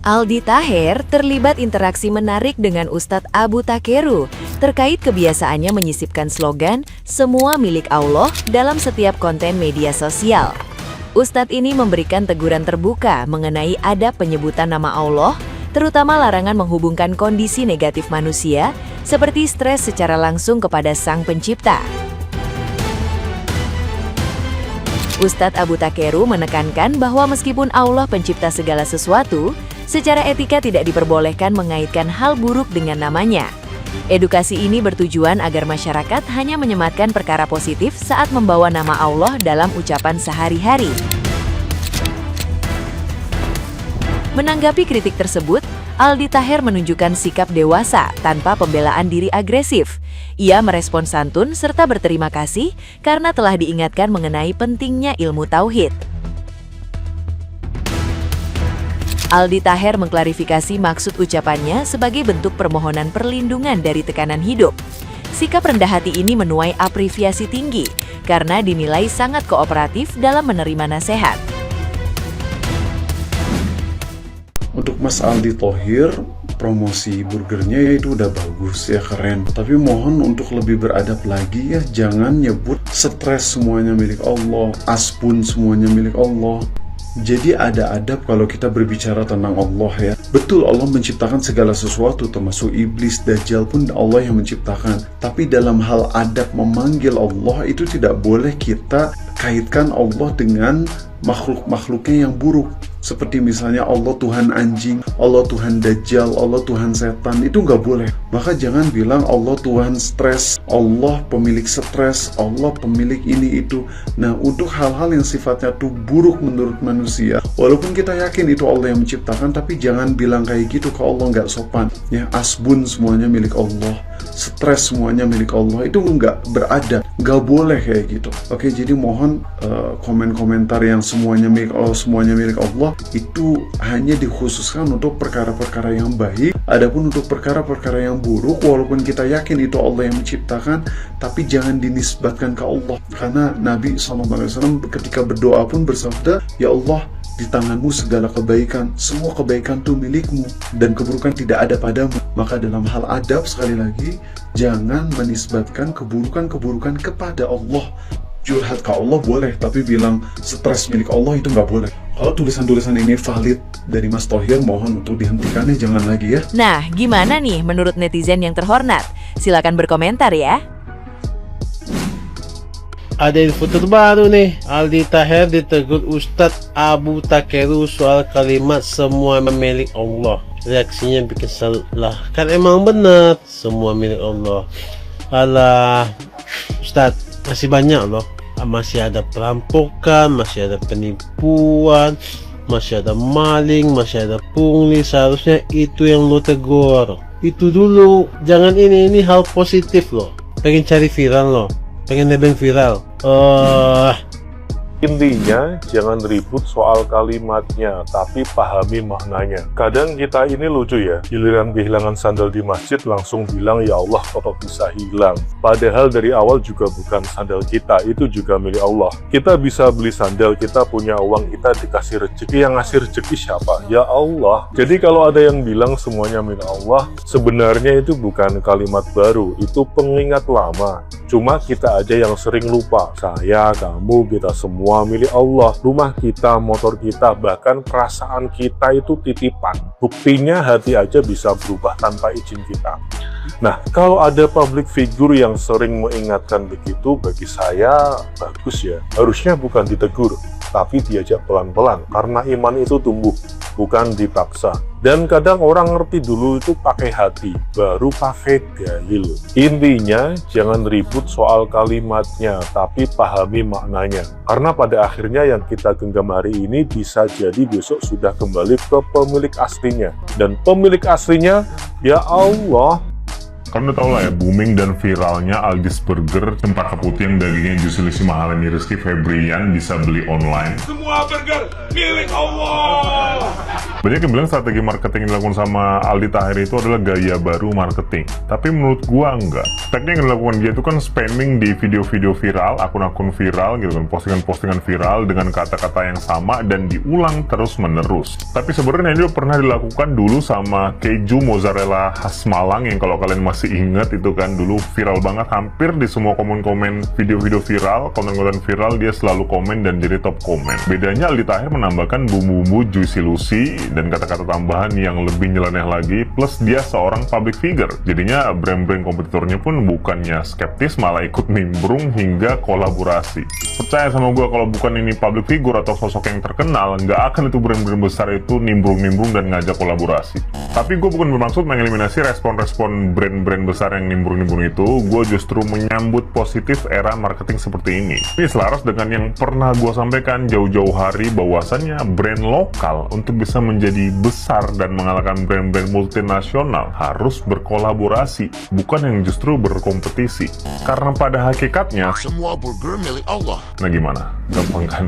Aldi Taher terlibat interaksi menarik dengan Ustadz Abu Takeru terkait kebiasaannya menyisipkan slogan "Semua milik Allah" dalam setiap konten media sosial. Ustadz ini memberikan teguran terbuka mengenai adab penyebutan nama Allah, terutama larangan menghubungkan kondisi negatif manusia seperti stres secara langsung kepada Sang Pencipta. Ustadz Abu Takeru menekankan bahwa meskipun Allah pencipta segala sesuatu, secara etika tidak diperbolehkan mengaitkan hal buruk dengan namanya. Edukasi ini bertujuan agar masyarakat hanya menyematkan perkara positif saat membawa nama Allah dalam ucapan sehari-hari. Menanggapi kritik tersebut, Aldi Taher menunjukkan sikap dewasa tanpa pembelaan diri agresif. Ia merespon santun serta berterima kasih karena telah diingatkan mengenai pentingnya ilmu tauhid. Aldi Taher mengklarifikasi maksud ucapannya sebagai bentuk permohonan perlindungan dari tekanan hidup. Sikap rendah hati ini menuai apresiasi tinggi karena dinilai sangat kooperatif dalam menerima nasihat. Untuk Mas Aldi Thohir, promosi burgernya ya itu udah bagus ya, keren. Tapi mohon untuk lebih beradab lagi ya, jangan nyebut stres semuanya milik Allah, aspun semuanya milik Allah. Jadi ada adab kalau kita berbicara tentang Allah ya. Betul Allah menciptakan segala sesuatu termasuk iblis, dajjal pun Allah yang menciptakan. Tapi dalam hal adab memanggil Allah itu tidak boleh kita kaitkan Allah dengan makhluk-makhluknya yang buruk. Seperti misalnya Allah Tuhan anjing, Allah Tuhan dajjal, Allah Tuhan setan, itu nggak boleh. Maka jangan bilang Allah Tuhan stres, Allah pemilik stres, Allah pemilik ini itu. Nah, untuk hal-hal yang sifatnya tuh buruk menurut manusia, walaupun kita yakin itu Allah yang menciptakan, tapi jangan bilang kayak gitu ke Allah, nggak sopan. Ya, asbun semuanya milik Allah, stres semuanya milik Allah, itu nggak beradab, nggak boleh kayak gitu. Oke, jadi mohon komen-komentar yang semuanya milik Allah, semuanya milik Allah, itu hanya dikhususkan untuk perkara-perkara yang baik. Adapun untuk perkara-perkara yang buruk, walaupun kita yakin itu Allah yang menciptakan, tapi jangan dinisbatkan ke Allah. Karena Nabi SAW ketika berdoa pun bersabda, "Ya Allah, di tanganmu segala kebaikan, semua kebaikan itu milikmu, dan keburukan tidak ada padamu." Maka dalam hal adab, sekali lagi, jangan menisbatkan keburukan-keburukan kepada Allah. Curhat ke Allah boleh, tapi bilang stres milik Allah itu nggak boleh. Kalau tulisan-tulisan ini valid dari Mas Thohir, mohon untuk dihentikannya, jangan lagi ya. Nah, gimana nih menurut netizen yang terhormat? Silakan berkomentar ya. Ada info terbaru nih, Aldi Taher ditegur Ustadz Abu Takeru soal kalimat "semua milik Allah". Reaksinya bikin salah, kan emang benar semua milik Allah. Alah, Ustadz, masih banyak loh, masih ada perampokan, masih ada penipuan, masih ada maling, masih ada pungli. Seharusnya itu yang lo tegur, itu dulu, jangan ini hal positif loh. Pengen cari viral loh, pengen nebeng viral. Intinya, jangan ribut soal kalimatnya, tapi pahami maknanya. Kadang kita ini lucu ya, giliran kehilangan sandal di masjid langsung bilang, "Ya Allah, kok bisa hilang?" Padahal dari awal juga bukan sandal kita, itu juga milik Allah. Kita bisa beli sandal, kita punya uang, kita dikasih rezeki, yang ngasih rezeki siapa? Ya Allah. Jadi kalau ada yang bilang semuanya milik Allah, sebenarnya itu bukan kalimat baru, itu pengingat lama. Cuma kita aja yang sering lupa. Saya, kamu, kita semua milik Allah. Rumah kita, motor kita, bahkan perasaan kita itu titipan. Buktinya hati aja bisa berubah tanpa izin kita. Nah, kalau ada public figure yang sering mengingatkan begitu, bagi saya bagus ya. Harusnya bukan ditegur, tapi diajak pelan-pelan. Karena iman itu tumbuh, bukan dipaksa. Dan kadang orang ngerti dulu itu pakai hati, baru pakai dalil. Intinya, jangan ribut soal kalimatnya, tapi pahami maknanya. Karena pada akhirnya yang kita genggam hari ini bisa jadi besok sudah kembali ke pemilik aslinya. Dan pemilik aslinya, ya Allah. Karena tau lah ya, booming dan viralnya Aldi's Burger, Cempaka Putih yang dagingnya Jusilisi Mahalini Rizky Febrian bisa beli online. Semua burger milik Allah. Banyak yang bilang strategi marketing yang dilakukan sama Aldi Taher itu adalah gaya baru marketing. Tapi menurut gua enggak. Teknik yang dilakukan dia itu kan spamming di video-video viral, akun-akun viral gitu kan, postingan-postingan viral dengan kata-kata yang sama dan diulang terus-menerus. Tapi sebenarnya ini pernah dilakukan dulu sama keju mozzarella khas Malang yang kalau kalian masih ingat itu kan dulu viral banget, hampir di semua komen-komen video-video viral, konten-konten viral dia selalu komen dan jadi top komen. Bedanya Aldi Taher menambahkan bumbu-bumbu juicy lucy dan kata-kata tambahan yang lebih nyeleneh lagi, plus dia seorang public figure. Jadinya brand-brand kompetitornya pun bukannya skeptis, malah ikut nimbrung hingga kolaborasi. Percaya sama gue, kalau bukan ini public figure atau sosok yang terkenal, nggak akan itu brand-brand besar itu nimbrung-nimbrung dan ngajak kolaborasi. Tapi gue bukan bermaksud mengeliminasi respon-respon brand-brand besar yang nimbrung-nimbrung itu. Gue justru menyambut positif era marketing seperti ini. Ini selaras dengan yang pernah gue sampaikan jauh-jauh hari, bahwasannya brand lokal untuk bisa menjadi besar dan mengalahkan brand-brand multinasional harus berkolaborasi, bukan yang justru berkompetisi. Karena pada hakikatnya Semua burger milik Allah. nah gimana? Gampang kan?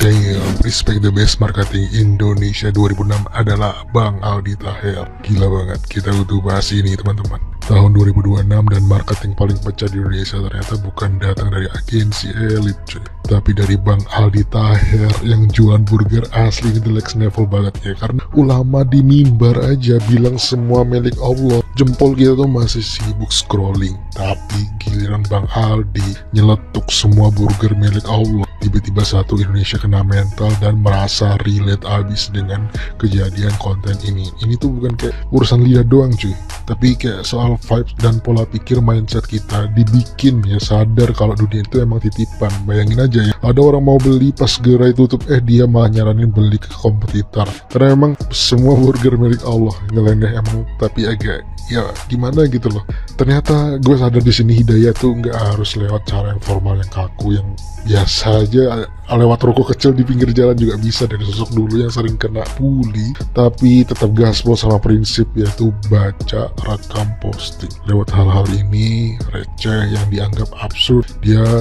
Damn, respect the best marketing Indonesia 2006 adalah Bang Aldi Taher. Gila banget, kita butuh bahas ini teman-teman. Tahun 2026 dan marketing paling pecah di Indonesia ternyata bukan datang dari agensi elit cuy, tapi dari Bang Aldi Taher yang jualan burger asli. Ini next level banget ya, karena ulama di mimbar aja bilang semua milik Allah. Jempol kita tuh masih sibuk scrolling, tapi giliran Bang Aldi nyeletuk semua burger milik Allah, tiba-tiba satu Indonesia kena mental dan merasa relate abis dengan kejadian konten ini. Ini tuh bukan kayak urusan lidah doang cuy, tapi kayak soal vibes dan pola pikir mindset kita dibikin ya sadar kalau dunia itu emang titipan. Bayangin aja ya, ada orang mau beli pas gerai tutup, dia malah nyaranin beli ke kompetitor. Karena emang semua burger milik Allah, nyeleneh emang, tapi agak ya gimana gitu loh. Ternyata gue sadar di sini hidayah tuh nggak harus lewat cara yang formal, yang kaku, yang biasa aja. Lewat ruko kecil di pinggir jalan juga bisa, dari sosok dulu yang sering kena bully tapi tetap gaspol sama prinsip, yaitu baca, rekam, posting. Lewat hal-hal ini receh yang dianggap absurd,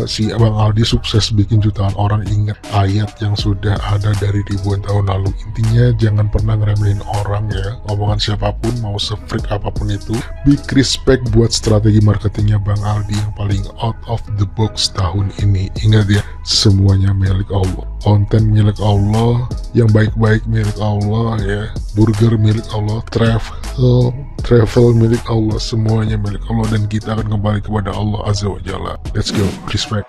si Abang Aldi sukses bikin jutaan orang ingat ayat yang sudah ada dari ribuan tahun lalu. Intinya jangan pernah ngeremehin orang ya, omongan siapapun mau se-freak apapun itu. Big respect buat strategi marketingnya Bang Aldi yang paling out of the box tahun ini. Ingat ya, semuanya milik Allah, konten milik Allah, yang baik-baik milik Allah ya, burger milik Allah, travel milik Allah, semuanya milik Allah, dan kita akan kembali kepada Allah Azza wa Jalla. Let's go, respect.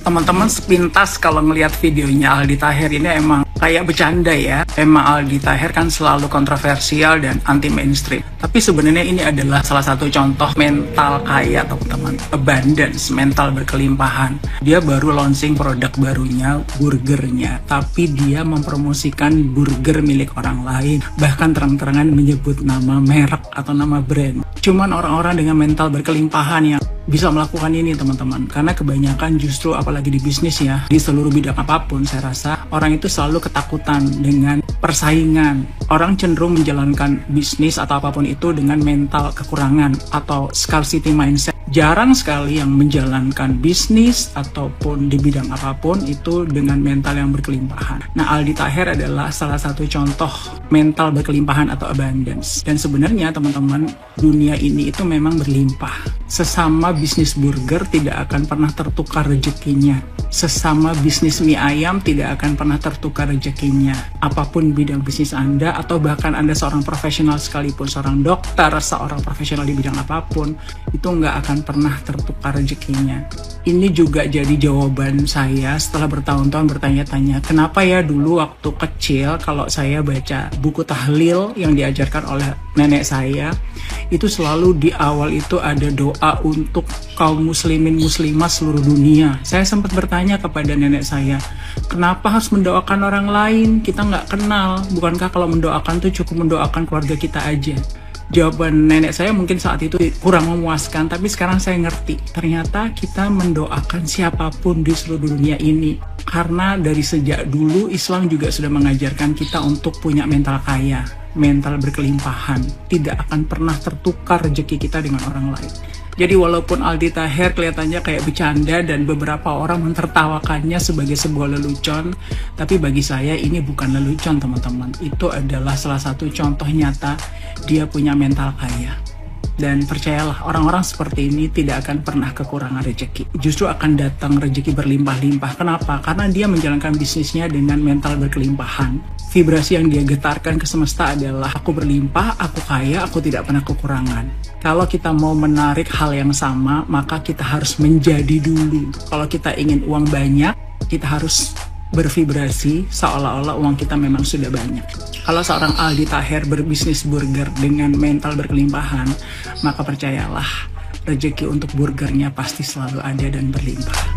Teman-teman sepintas kalau ngelihat videonya Aldi Taher ini emang kayak bercanda ya. Emang Aldi Taher kan selalu kontroversial dan anti mainstream. Tapi sebenarnya ini adalah salah satu contoh mental kaya teman-teman. Abundance, mental berkelimpahan. Dia baru launching produk barunya, burgernya. Tapi dia mempromosikan burger milik orang lain. Bahkan terang-terangan menyebut nama merek atau nama brand. Cuman orang-orang dengan mental berkelimpahan yang bisa melakukan ini teman-teman, karena kebanyakan justru apalagi di bisnis ya, di seluruh bidang apapun saya rasa orang itu selalu ketakutan dengan persaingan. Orang cenderung menjalankan bisnis atau apapun itu dengan mental kekurangan atau scarcity mindset. Jarang sekali yang menjalankan bisnis ataupun di bidang apapun itu dengan mental yang berkelimpahan. Nah, Aldi Taher adalah salah satu contoh mental berkelimpahan atau abundance. Dan sebenarnya teman-teman, dunia ini itu memang berlimpah. Sesama bisnis burger tidak akan pernah tertukar rezekinya. Sesama bisnis mie ayam tidak akan pernah tertukar rezekinya. Apapun bidang bisnis Anda, atau bahkan Anda seorang profesional sekalipun, seorang dokter, seorang profesional di bidang apapun, itu nggak akan pernah tertukar rezekinya. Ini juga jadi jawaban saya setelah bertahun-tahun bertanya-tanya, kenapa ya dulu waktu kecil kalau saya baca buku tahlil yang diajarkan oleh nenek saya, itu selalu di awal itu ada doa untuk kaum muslimin muslimah seluruh dunia. Saya sempat bertanya kepada nenek saya, kenapa harus mendoakan orang lain? Kita nggak kenal. Bukankah kalau mendoakan tuh cukup mendoakan keluarga kita aja? Jawaban nenek saya mungkin saat itu kurang memuaskan, tapi sekarang saya ngerti. Ternyata kita mendoakan siapapun di seluruh dunia ini. Karena dari sejak dulu Islam juga sudah mengajarkan kita untuk punya mental kaya, mental berkelimpahan. Tidak akan pernah tertukar rezeki kita dengan orang lain. Jadi walaupun Aldi Taher kelihatannya kayak bercanda dan beberapa orang mentertawakannya sebagai sebuah lelucon, tapi bagi saya ini bukan lelucon teman-teman. Itu adalah salah satu contoh nyata dia punya mental kaya. Dan percayalah, orang-orang seperti ini tidak akan pernah kekurangan rezeki. Justru akan datang rezeki berlimpah-limpah. Kenapa? Karena dia menjalankan bisnisnya dengan mental berkelimpahan. Vibrasi yang dia getarkan ke semesta adalah aku berlimpah, aku kaya, aku tidak pernah kekurangan. Kalau kita mau menarik hal yang sama, maka kita harus menjadi dulu. Kalau kita ingin uang banyak, kita harus bervibrasi seolah-olah uang kita memang sudah banyak. Kalau seorang Aldi Taher berbisnis burger dengan mental berkelimpahan, maka percayalah, rezeki untuk burgernya pasti selalu ada dan berlimpah.